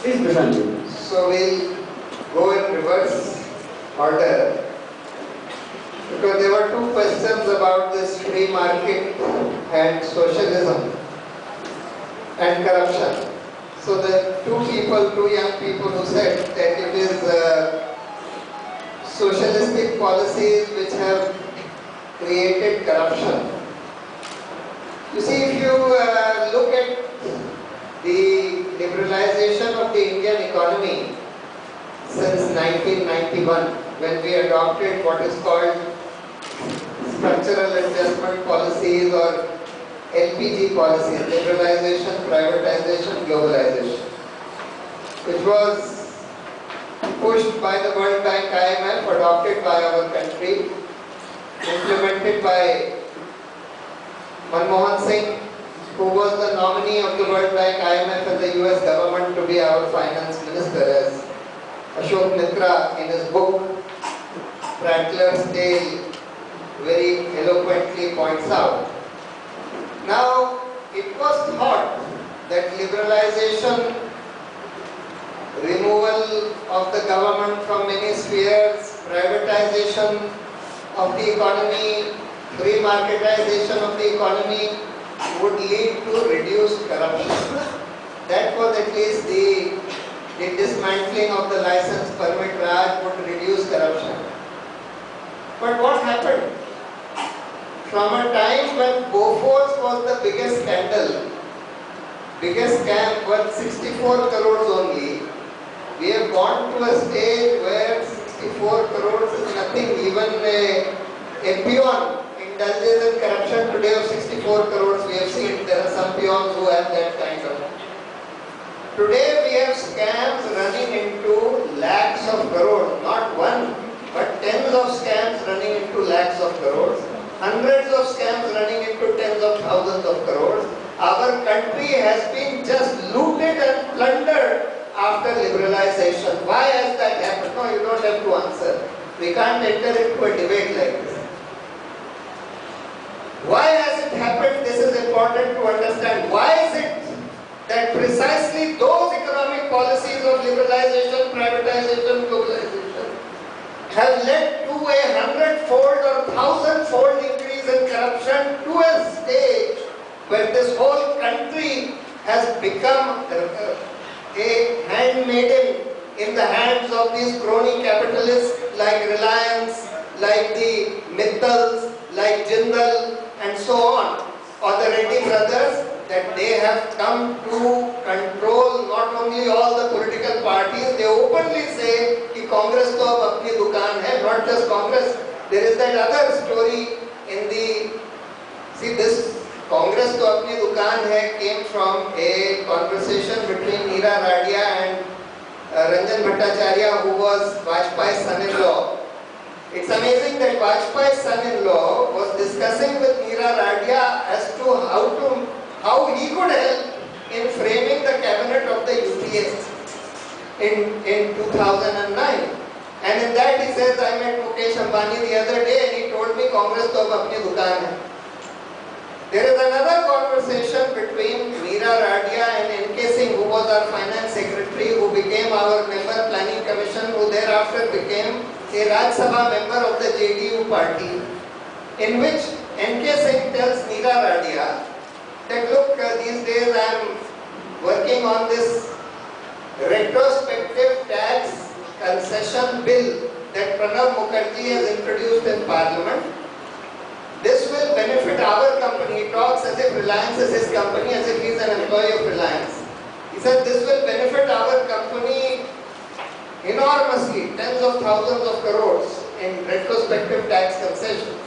Please, Prashant. So we'll go in reverse order because there were two questions about this free market and socialism and corruption. So the two young people who said that it is socialistic policies which have created corruption. You see, if you look at the liberalization of the Indian economy since 1991, when we adopted what is called structural adjustment policies or LPG policies, liberalization, privatization, globalization, which was pushed by the World Bank, IMF, adopted by our country, implemented by Manmohan Singh, who was the nominee of the World Bank, IMF and the US government to be our finance minister, as Ashok Mitra in his book Prattler's Tale very eloquently points out. Now, it was thought that liberalization, removal of the government from many spheres, privatization of the economy, free marketization of the economy would lead to reduced corruption. That was at least the dismantling of the license permit Raj would reduce corruption. But what happened? From a time when Bofors was the biggest scandal, biggest scam worth 64 crores only, we have gone to a stage where 64 crores is nothing. Even a peon indulges in corruption today of 64 crores. We have seen there are some peons who have that kind of. Today we have scams running into lakhs of crores, not one, but tens of scams running into lakhs of crores, hundreds of scams running into tens of thousands of crores. Our country has been just looted and plundered after liberalization. Why has that happened? No, you don't have to answer. We can't enter into a debate like this. Why has it happened? This is important to understand. Why is it that precisely those economic policies of liberalization, privatization, globalization have led to a 100-fold or 1,000-fold increase in corruption to a stage where this whole country has become a handmaiden in the hands of these crony capitalists like Reliance, like the Mittals, like Jindal and so on, or the Reddy brothers, that they have come to control not only all the political parties, they openly say that Congress to ab apni dukaan hai, not just Congress. There is that other story in the, see this Congress to apni dukaan hai came from a conversation between Meera Radia and Ranjan Bhattacharya, who was Vajpayee's son-in-law. It's amazing that Vajpayee's son-in-law was discussing with Meera Radia as to how he could help in framing the cabinet of the UPA in 2009. And in that he says, I met Mukesh Ambani the other day and he told me Congress to ab apni dukaan hai. There is another conversation between Meera Radia and N.K. Singh, who was our finance secretary, who became our member planning commission, who thereafter became a Rajya Sabha member of the JDU party, in which N.K. Singh tells Meera Radia that look, these days I am working on this retrospective tax concession bill that Pranab Mukherjee has introduced in Parliament. This will benefit our company. He talks as if Reliance is his company, as if he is an employee of Reliance. He said this will benefit our company enormously, tens of thousands of crores in retrospective tax concessions.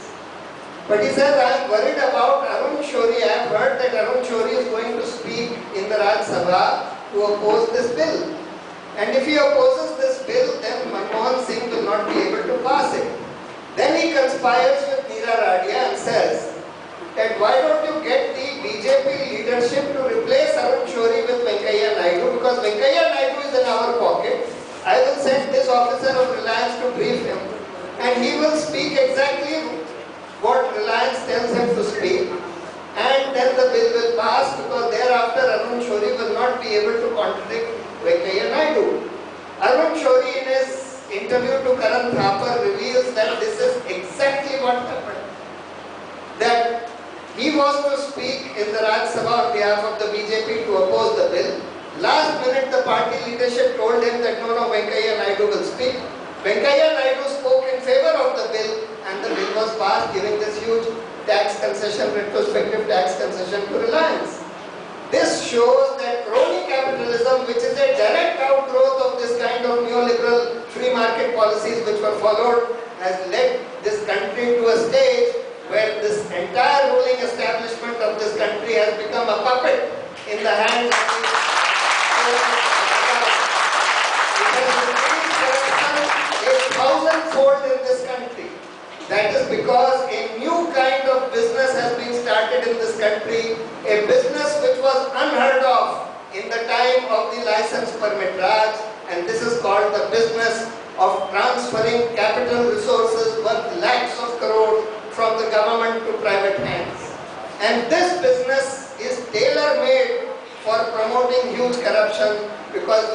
But he says, I am worried about Arun Shourie. I have heard that Arun Shourie is going to speak in the Rajya Sabha to oppose this bill. And if he opposes this bill, then Manmohan Singh will not be able to pass it. Then he conspires with Meera Radia and says that why don't you get the BJP leadership to replace Arun Shourie with Venkaiah Naidu, because Venkaiah Naidu is in our pocket. I will send this officer of Reliance to brief him and he will speak exactly what Reliance tells him to speak, and then the bill will pass, because thereafter Arun Shourie will not be able to contradict Venkaiah Naidu. Arun Shori in his interview to Karan Thapar reveals that this is exactly what happened. That he was to speak in the Rajya Sabha on behalf of the BJP to oppose the bill. Last minute the party leadership told him that no, Venkaiah Naidu will speak. Venkaiah Naidu spoke in favor of the bill and the bill was passed, giving this huge tax concession, retrospective tax concession to Reliance. This shows that crony capitalism, which is a direct outgrowth of this kind of neoliberal free market policies which were followed, has led this country to a stage where this entire ruling establishment of this country has become a puppet in the hands of the it has increased corruption a thousandfold in this country. That is because a new kind of business has been started in this country, a business which was unheard of in the time of the license permit Raj, and this is called the business of transferring capital resources worth lakhs of crores from the government to private hands. And this business is tailor-made for promoting huge corruption, because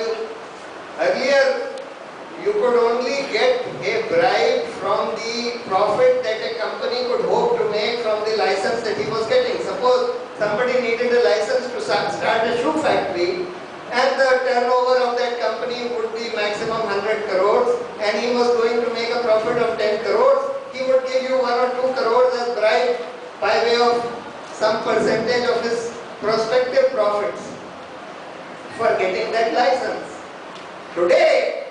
earlier you could only get a bribe from the profit that a company could hope to make from the license that he was getting. Suppose somebody needed a license to start a shoe factory, and the turnover of that company would be maximum 100 crores, and he was going to make a profit of 10 crores. He would give you 1 or 2 crores as bribe by way of some percentage of his prospective profits for getting that license. Today,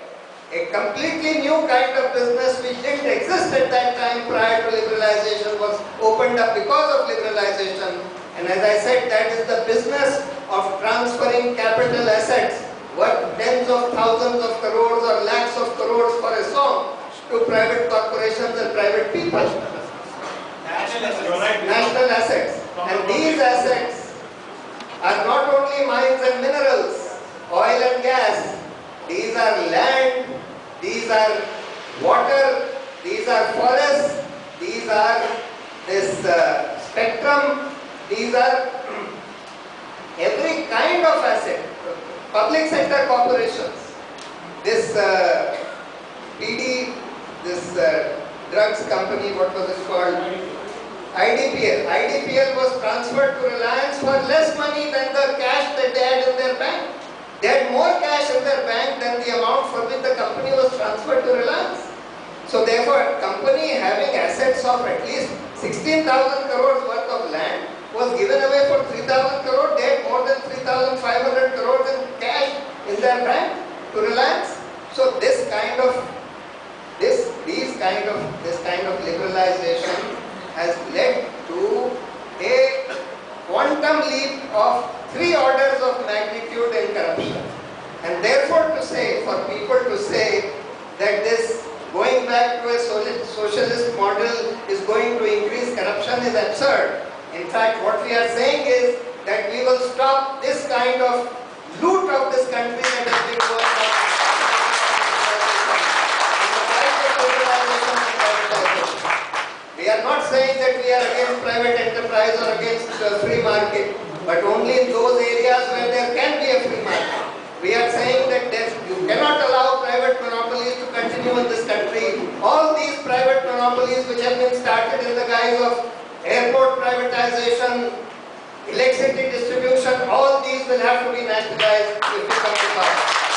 a completely new kind of business which didn't exist at that time prior to liberalization was opened up because of liberalization. And as I said, that is the business of transferring capital assets worth tens of thousands of crores or lakhs of crores for a song to private corporations and private people. National assets. And these assets are not only mines and minerals, oil and gas. These are land, these are water, these are forests, these are this spectrum, these are every kind of asset. Public sector corporations, this PD, this drugs company, what was it called? IDPL. IDPL was transferred to Reliance for less money than the cash that they had in their bank. They had more cash in their bank than the amount for which the company was transferred to Reliance. So therefore, a company having assets of at least 16,000 crores worth of land was given away for 3,000 crores. They had more than 3,500 crores in cash in their bank to Reliance. So this kind of liberalization has led to a quantum leap of 3 orders of magnitude in corruption. And therefore for people to say that this going back to a socialist model is going to increase corruption is absurd. In fact, what we are saying is that we will stop this kind of loot of this country that has been going on. We are not saying that we are against private enterprise or against free market, but only in those areas where there can be a free market. We are saying that you cannot allow private monopolies to continue in this country. All these private monopolies which have been started in the guise of airport privatization, electricity distribution, all these will have to be nationalized if we come to power.